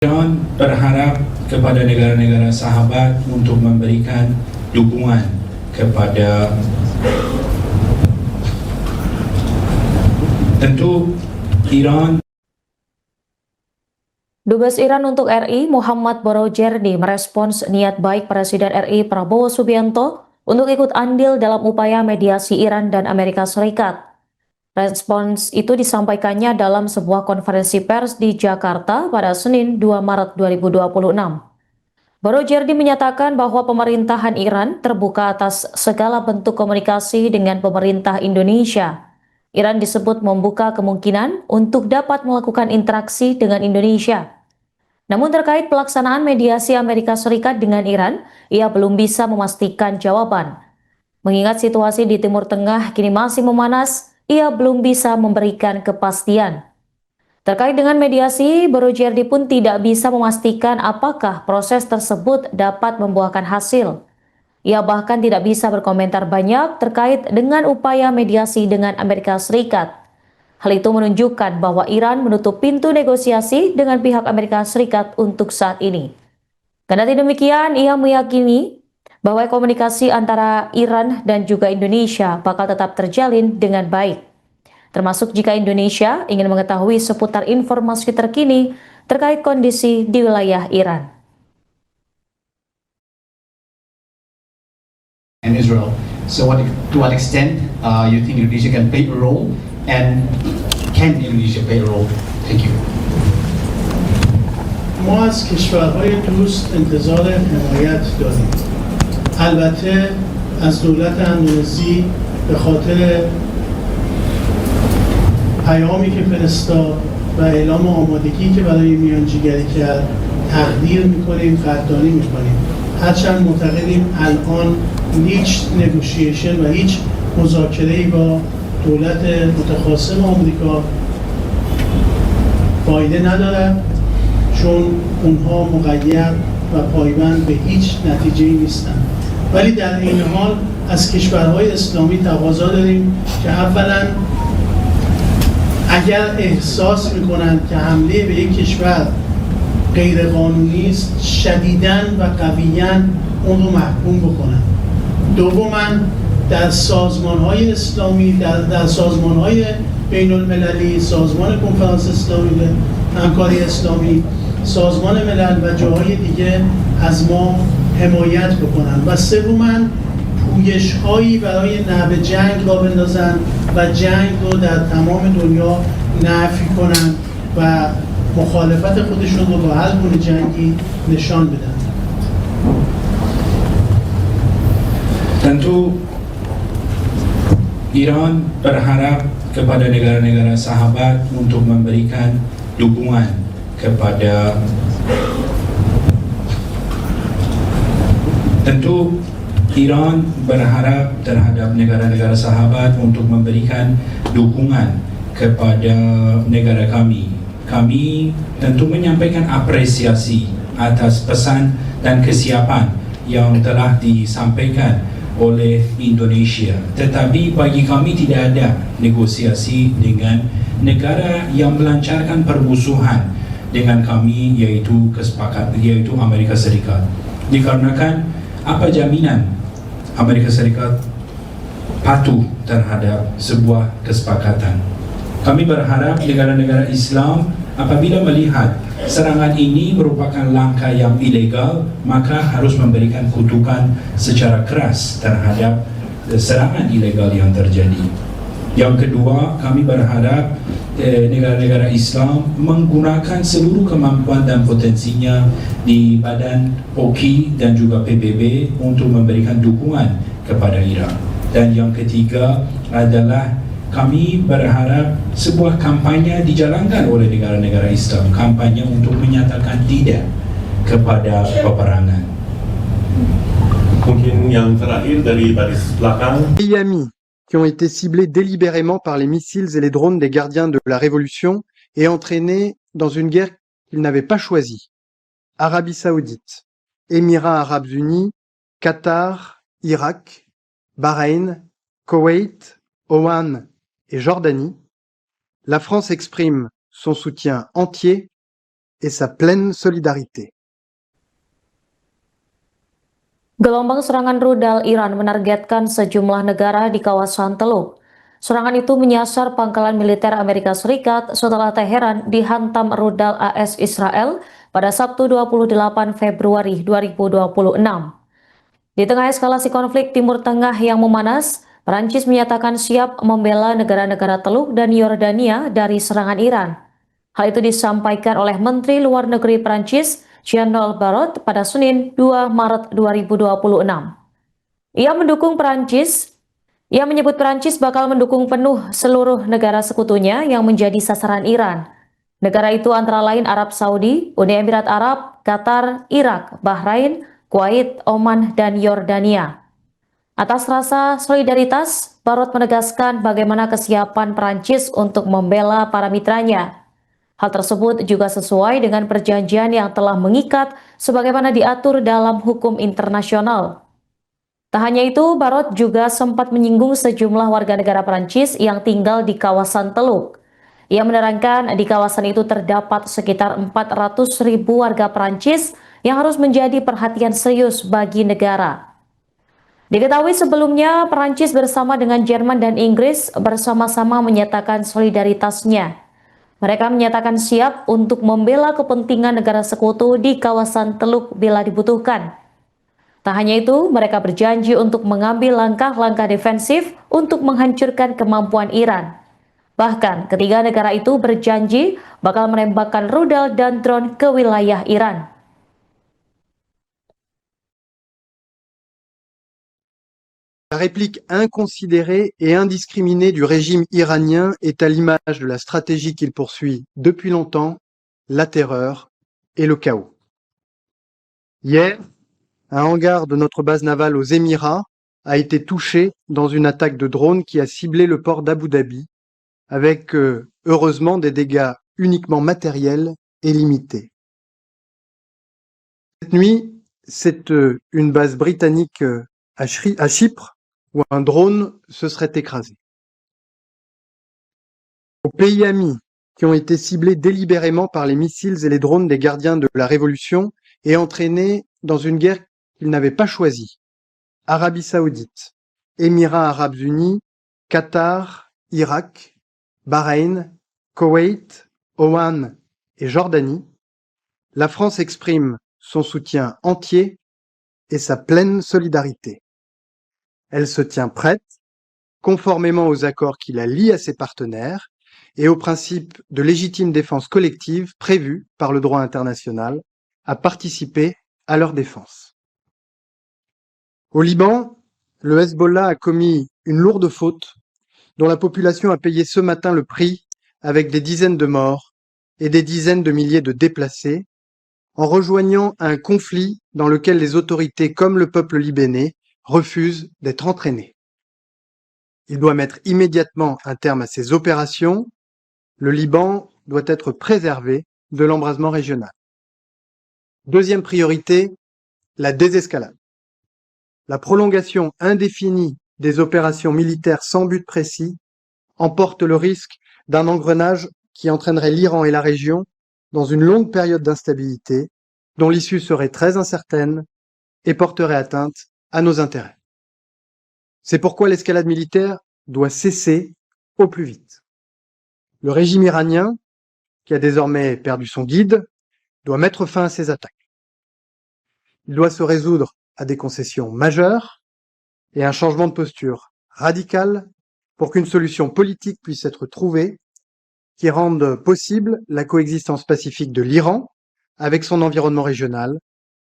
Iran berharap kepada negara-negara sahabat untuk memberikan dukungan kepada tentu Iran. Dubes Iran untuk RI Muhammad Borojerdi merespons niat baik Presiden RI Prabowo Subianto untuk ikut andil dalam upaya mediasi Iran dan Amerika Serikat. Respons itu disampaikannya dalam sebuah konferensi pers di Jakarta pada Senin 2 Maret 2026. Borojerdi menyatakan bahwa pemerintahan Iran terbuka atas segala bentuk komunikasi dengan pemerintah Indonesia. Iran disebut membuka kemungkinan untuk dapat melakukan interaksi dengan Indonesia. Namun terkait pelaksanaan mediasi Amerika Serikat dengan Iran, ia belum bisa memastikan jawaban. Mengingat situasi di Timur Tengah kini masih memanas, ia belum bisa memberikan kepastian. Terkait dengan mediasi, Borojerdi pun tidak bisa memastikan apakah proses tersebut dapat membuahkan hasil. Ia bahkan tidak bisa berkomentar banyak terkait dengan upaya mediasi dengan Amerika Serikat. Hal itu menunjukkan bahwa Iran menutup pintu negosiasi dengan pihak Amerika Serikat untuk saat ini. Kendati demikian, ia meyakini bahwa komunikasi antara Iran dan juga Indonesia bakal tetap terjalin dengan baik. Termasuk jika Indonesia ingin mengetahui seputar informasi terkini terkait kondisi di wilayah Iran. And Israel. So to what extent you think Indonesia can play a role, and can Indonesia play a role? Thank you. ما از کشورهای دوست انتظار حمایت داریم. البته از دولت اندونزی به خاطر پیامی که فرستاد و اعلام آمادگی که برای میانجیگری کرد تقدیر میکنیم، قدردانی میکنیم. هرچند معتقدیم الان هیچ نگوشیشن و هیچ مذاکره‌ای با دولت متخاصم آمریکا فایده ندارد، چون اونها مقید و پایبند به هیچ نتیجه‌ای نیستند. ولی در این حال از کشورهای اسلامی تقاضا داریم که اولا اگر احساس میکنند که حمله به یک کشور غیر قانونی است، شدیداً و قویاً اون رو محکوم بکنند. دوما در سازمان‌های اسلامی، در سازمان‌های بین‌المللی، سازمان کنفرانس اسلامی، همکاری اسلامی، سازمان ملل و جاهای دیگه از ما حمایت بکنن. و سوما پویش‌هایی برای نبض جنگ را بندازن و جنگ رو در تمام دنیا نفی کنن و مخالفت خودشون رو با هر گونه جنگی نشان بدن. Tentu Iran berharap kepada negara-negara sahabat untuk memberikan dukungan kepada Iran berharap terhadap negara-negara sahabat untuk memberikan dukungan kepada negara kami. Kami tentu menyampaikan apresiasi atas pesan dan kesiapan yang telah disampaikan oleh Indonesia. Tetapi bagi kami tidak ada negosiasi dengan negara yang melancarkan permusuhan dengan kami, yaitu Amerika Serikat. Dikarenakan apa jaminan Amerika Serikat patuh terhadap sebuah kesepakatan? Kami berharap negara-negara Islam apabila melihat serangan ini merupakan langkah yang ilegal, maka harus memberikan kutukan secara keras terhadap serangan ilegal yang terjadi. Yang kedua, kami berharap negara-negara Islam menggunakan seluruh kemampuan dan potensinya di badan POKI dan juga PBB untuk memberikan dukungan kepada Iran. Dan yang ketiga adalah kami berharap sebuah kampanye dijalankan oleh negara-negara Islam, kampanye untuk menyatakan tidak kepada peperangan. Mungkin yang terakhir dari baris belakang. Pays amis qui ont été ciblés délibérément par les missiles et les drones des gardiens de la Révolution et entraînés dans une guerre qu'ils n'avaient pas choisie. Arabie Saoudite, Émirats Arabes Unis, Qatar, Irak, Bahreïn, Koweït, Oman et Jordanie, la France exprime son soutien entier et sa pleine solidarité. Gelombang serangan rudal Iran menargetkan sejumlah negara di kawasan Teluk. Serangan itu menyasar pangkalan militer Amerika Serikat setelah Teheran dihantam rudal AS Israel pada Sabtu 28 Februari 2026. Di tengah eskalasi konflik Timur Tengah yang memanas, Perancis menyatakan siap membela negara-negara Teluk dan Yordania dari serangan Iran. Hal itu disampaikan oleh Menteri Luar Negeri Perancis, Jean-Noël Barrot, pada Senin 2 Maret 2026. Ia menyebut Perancis bakal mendukung penuh seluruh negara sekutunya yang menjadi sasaran Iran. Negara itu antara lain Arab Saudi, Uni Emirat Arab, Qatar, Irak, Bahrain, Kuwait, Oman, dan Yordania. Atas rasa solidaritas, Barrot menegaskan bagaimana kesiapan Perancis untuk membela para mitranya. Hal tersebut juga sesuai dengan perjanjian yang telah mengikat sebagaimana diatur dalam hukum internasional. Tak hanya itu, Barrot juga sempat menyinggung sejumlah warga negara Perancis yang tinggal di kawasan Teluk. Ia menerangkan di kawasan itu terdapat sekitar 400.000 warga Perancis yang harus menjadi perhatian serius bagi negara. Diketahui sebelumnya, Perancis bersama dengan Jerman dan Inggris bersama-sama menyatakan solidaritasnya. Mereka menyatakan siap untuk membela kepentingan negara sekutu di kawasan Teluk bila dibutuhkan. Tak hanya itu, mereka berjanji untuk mengambil langkah-langkah defensif untuk menghancurkan kemampuan Iran. Bahkan, ketiga negara itu berjanji bakal menembakkan rudal dan drone ke wilayah Iran. La réplique inconsidérée et indiscriminée du régime iranien est à l'image de la stratégie qu'il poursuit depuis longtemps, la terreur et le chaos. Hier, un hangar de notre base navale aux Émirats a été touché dans une attaque de drone qui a ciblé le port d'Abu Dhabi, avec heureusement des dégâts uniquement matériels et limités. Cette nuit, c'est une base britannique à Chypre où un drone se serait écrasé. Aux pays amis qui ont été ciblés délibérément par les missiles et les drones des gardiens de la Révolution et entraînés dans une guerre qu'ils n'avaient pas choisie. Arabie Saoudite, Émirats Arabes Unis, Qatar, Irak, Bahreïn, Koweït, Oman et Jordanie, la France exprime son soutien entier et sa pleine solidarité. Elle se tient prête, conformément aux accords qui la lient à ses partenaires et aux principes de légitime défense collective prévus par le droit international, à participer à leur défense. Au Liban, le Hezbollah a commis une lourde faute dont la population a payé ce matin le prix avec des dizaines de morts et des dizaines de milliers de déplacés, en rejoignant un conflit dans lequel les autorités comme le peuple libanais refusent d'être entraînés. Il doit mettre immédiatement un terme à ces opérations. Le Liban doit être préservé de l'embrasement régional. Deuxième priorité, la désescalade. La prolongation indéfinie des opérations militaires sans but précis emporte le risque d'un engrenage qui entraînerait l'Iran et la région dans une longue période d'instabilité dont l'issue serait très incertaine et porterait atteinte à nos intérêts. C'est pourquoi l'escalade militaire doit cesser au plus vite. Le régime iranien, qui a désormais perdu son guide, doit mettre fin à ces attaques. Il doit se résoudre à des concessions majeures et un changement de posture radical pour qu'une solution politique puisse être trouvée qui rende possible la coexistence pacifique de l'Iran avec son environnement régional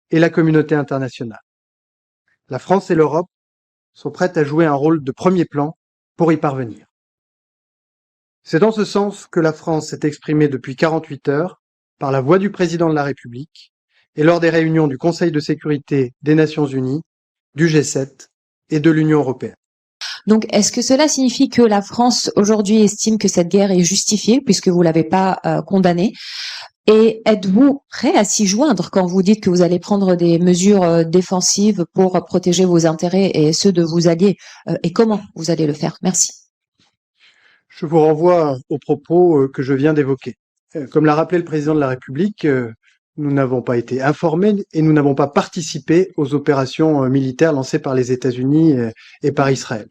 et la communauté internationale. La France et l'Europe sont prêtes à jouer un rôle de premier plan pour y parvenir. C'est dans ce sens que la France s'est exprimée depuis 48 heures par la voix du président de la République et lors des réunions du Conseil de sécurité des Nations Unies, du G7 et de l'Union européenne. Donc, est-ce que cela signifie que la France aujourd'hui estime que cette guerre est justifiée puisque vous l'avez pas condamnée? Et êtes-vous prêt à s'y joindre quand vous dites que vous allez prendre des mesures défensives pour protéger vos intérêts et ceux de vos alliés? Et comment vous allez le faire? Merci. Je vous renvoie aux propos que je viens d'évoquer. comme l'a rappelé le président de la République, nous n'avons pas été informés et nous n'avons pas participé aux opérations militaires lancées par les États-Unis et par Israël.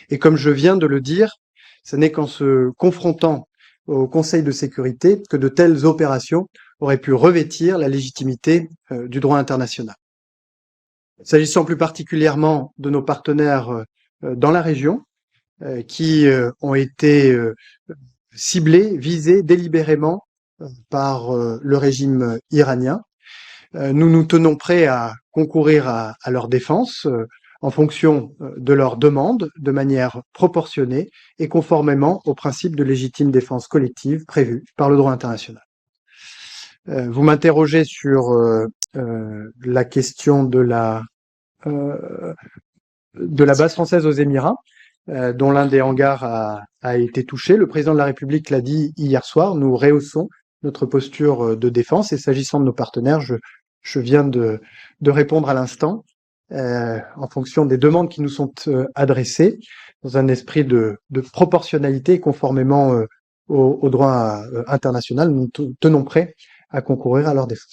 Et comme je viens de le dire, ce n'est qu'en se confrontant au Conseil de sécurité que de telles opérations auraient pu revêtir la légitimité du droit international. S'agissant plus particulièrement de nos partenaires dans la région, qui ont été ciblés, visés délibérément par le régime iranien, nous nous tenons prêts à concourir à leur défense en fonction de leurs demandes, de manière proportionnée et conformément aux principes de légitime défense collective prévus par le droit international. Vous m'interrogez sur la question de la base française aux Émirats, dont l'un des hangars a été touché. Le président de la République l'a dit hier soir, nous rehaussons notre posture de défense et s'agissant de nos partenaires, je viens de répondre à l'instant en fonction des demandes qui nous sont adressées dans un esprit de proportionnalité et conformément au droit international. Nous tenons prêts à concourir à leur défense.